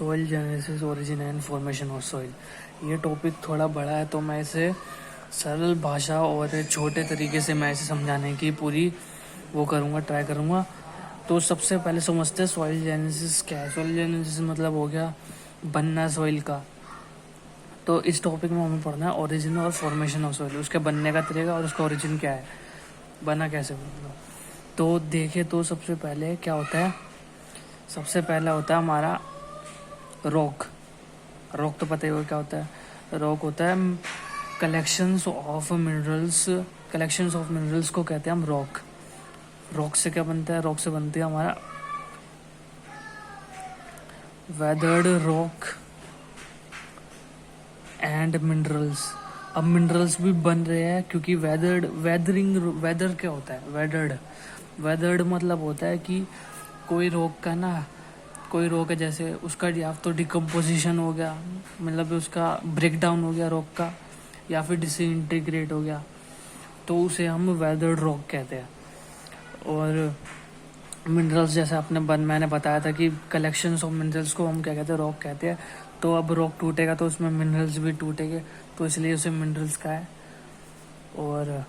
Soil genesis, origin and formation of soil. ये topic थोड़ा बड़ा है तो मैं इसे सरल भाषा और छोटे तरीके से मैं इसे समझाने की पूरी वो करूँगा, ट्राई करूँगा। तो सबसे पहले समझते हैं सॉइल जेनेसिस क्या है। सॉइल जेनेसिस मतलब हो गया बनना सॉइल का। तो इस टॉपिक में हमें पढ़ना है ओरिजिन और फॉर्मेशन ऑफ सॉइल, उसके बनने का तरीका और उसका ओरिजिन क्या है, बना कैसे मतलब। तो देखें तो सबसे पहले क्या होता है, सबसे पहला होता है हमारा रॉक। रॉक तो पता ही होगा क्या होता है। रॉक होता है collections of minerals, collections of minerals को कहते हैं हम रॉक। रॉक से क्या बनता है, रॉक से बनती है हमारा वेदर्ड रॉक एंड मिनरल्स। अब मिनरल्स भी बन रहे हैं क्योंकि वेदर क्या होता है, वेदर्ड मतलब होता है कि कोई रॉक का ना, कोई रॉक है जैसे उसका या तो डिकम्पोजिशन हो गया, मतलब उसका ब्रेक डाउन हो गया रॉक का, या फिर डिसइंटीग्रेट हो गया, तो उसे हम वेदर्ड रॉक कहते हैं। और मिनरल्स जैसे मैंने बताया था कि कलेक्शंस ऑफ मिनरल्स को हम क्या कहते हैं, रॉक कहते हैं। तो अब रॉक टूटेगा तो उसमें मिनरल्स भी टूटेंगे, तो इसलिए उसे मिनरल्स का है। और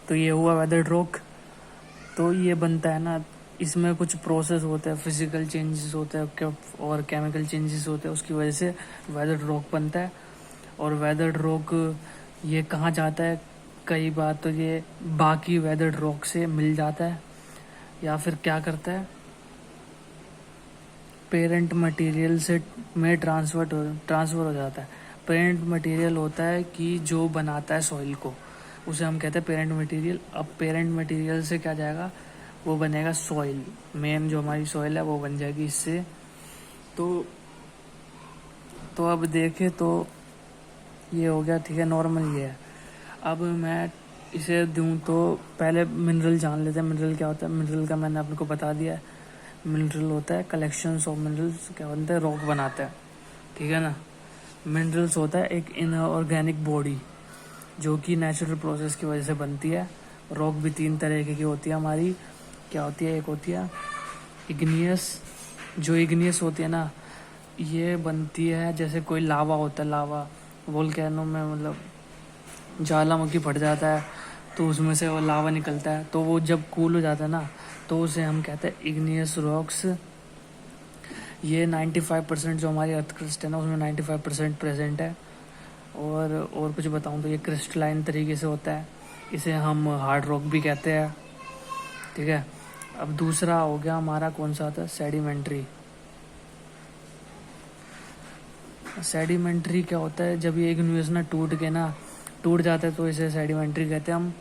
तो ये हुआ वेदर्ड रॉक। तो ये बनता है ना, इसमें कुछ प्रोसेस होता है, फिजिकल चेंजेस होते हैं और केमिकल चेंजेस होते हैं, उसकी वजह से वेदर्ड रॉक बनता है। और वेदर्ड रॉक ये कहाँ जाता है, कई बार तो ये बाकी वेदर्ड रॉक से मिल जाता है, या फिर क्या करता है पेरेंट मटेरियल से में ट्रांसफ़र हो जाता है। पेरेंट मटेरियल होता है कि जो बनाता है सॉइल को, उसे हम कहते हैं पेरेंट मटेरियल। अब पेरेंट मटेरियल से क्या जाएगा, वो बनेगा सॉइल। मेन जो हमारी सॉइल है वो बन जाएगी इससे। तो अब देखें तो ये हो गया, ठीक है, नॉर्मल ये है। अब मैं इसे दूं तो पहले मिनरल जान लेते हैं। मिनरल क्या होता है, मिनरल का मैंने आपको बता दिया है। मिनरल होता है कलेक्शंस ऑफ मिनरल्स, क्या बनता है, रॉक बनाता है, ठीक है ना। मिनरल्स होता है एक इनऑर्गेनिक बॉडी जो कि नेचुरल प्रोसेस की वजह से बनती है। रॉक भी तीन तरह की होती है हमारी, क्या होती है, एक होती है इग्नियस। जो इग्नियस होती है ना, ये बनती है जैसे कोई लावा होता है, लावा वोल्केनो में, मतलब ज्वालामुखी फट जाता है तो उसमें से वो लावा निकलता है, तो वो जब कूल हो जाता है ना, तो उसे हम कहते हैं इग्नियस रॉक्स। ये 95% जो हमारी अर्थ क्रस्ट है ना, उसमें 95% प्रेजेंट है। और कुछ बताऊं तो ये क्रिस्टलाइन तरीके से होता है, इसे हम हार्ड रॉक भी कहते हैं, ठीक है। अब दूसरा हो गया हमारा, कौन सा आता है, सेडिमेंट्री। सेडिमेंट्री क्या होता है, जब ये इग्नियस ना टूट जाता है तो इसे सेडिमेंट्री कहते हैं हम।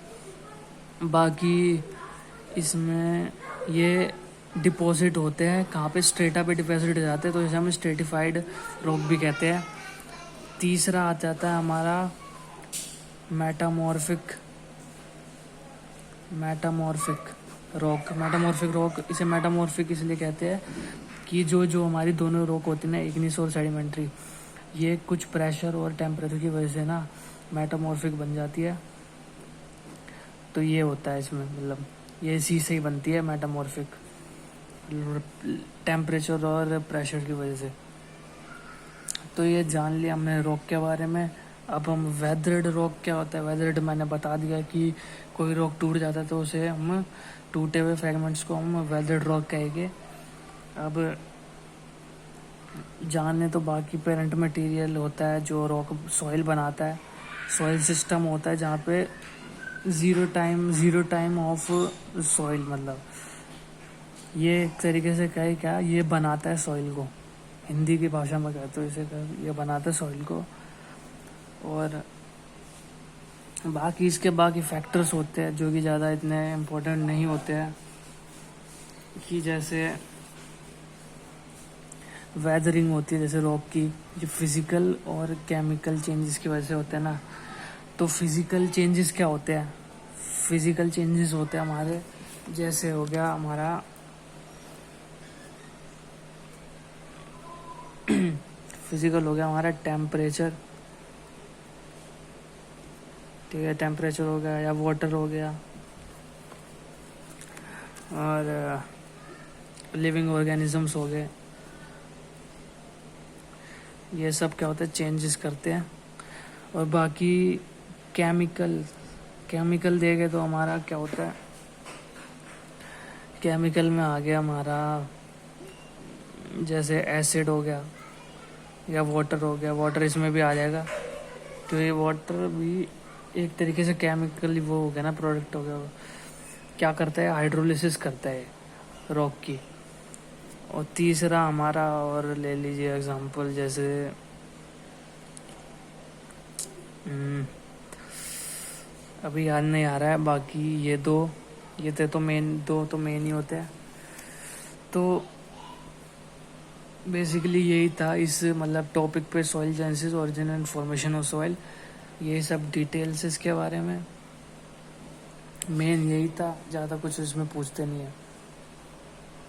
बाकी इसमें ये डिपॉजिट होते हैं कहाँ पे, स्ट्रेटा पे डिपॉजिट हो जाते हैं, तो इसे हम स्ट्रेटिफाइड रॉक भी कहते हैं। तीसरा आ जाता है हमारा मेटामॉर्फिक रॉक। इसे मेटामॉर्फिक इसलिए कहते हैं कि जो हमारी दोनों रॉक होती है ना, इग्नियस और सेडिमेंट्री, ये कुछ प्रेशर और टेम्परेचर की वजह से ना मेटामॉर्फिक बन जाती है। तो ये होता है इसमें, मतलब ये इसी से ही बनती है मेटामॉर्फिक, टेम्परेचर और प्रेशर की वजह से। तो ये जान लिया हमने रॉक के बारे में। अब हम वेदर्ड रॉक क्या होता है। वेदर्ड मैंने बता दिया कि कोई रॉक टूट जाता है तो उसे हम, टूटे हुए फ्रेगमेंट्स को हम वेदर्ड रॉक कहेंगे। अब जाने तो बाकी पेरेंट मटेरियल होता है जो रॉक सॉइल बनाता है। सॉइल सिस्टम होता है जहाँ पे ज़ीरो टाइम ऑफ सॉइल, मतलब ये एक तरीके से कहे क्या, ये बनाता है सॉइल को, हिंदी की भाषा में कहते हो इसे, ये बनाता है सॉइल को। और बाकी इसके बाकी फैक्टर्स होते हैं जो कि ज़्यादा इतने इम्पोर्टेंट नहीं होते हैं, कि जैसे वेदरिंग होती है जैसे रॉक की, जो फिज़िकल और केमिकल चेंजेस की वजह से होते हैं ना। तो फिज़िकल चेंजेस क्या होते हैं, फिज़िकल चेंजेस होते हैं हमारे, जैसे हो गया हमारा फिज़िकल हो गया हमारा टेम्परेचर, ठीक है, टेम्परेचर हो गया या वाटर हो गया, और लिविंग ऑर्गेनिजम्स हो गए, ये सब क्या होता है चेंजेस करते हैं। और बाकी केमिकल देखे तो हमारा क्या होता है, केमिकल में आ गया हमारा जैसे एसिड हो गया या वाटर हो गया, वाटर इसमें भी आ जाएगा। तो ये वाटर भी एक तरीके से केमिकली वो हो गया ना, प्रोडक्ट हो गया। वो क्या करता है, हाइड्रोलिसिस करता है रॉक की। और तीसरा हमारा, और ले लीजिए एग्जांपल जैसे अभी याद नहीं आ रहा है, बाकी ये दो तो मेन ही होते हैं। तो बेसिकली यही था इस मतलब टॉपिक पे, soil genesis, origin and formation of soil, ये सब डिटेल्स इसके बारे में मेन यही था, ज़्यादा कुछ इसमें पूछते नहीं है।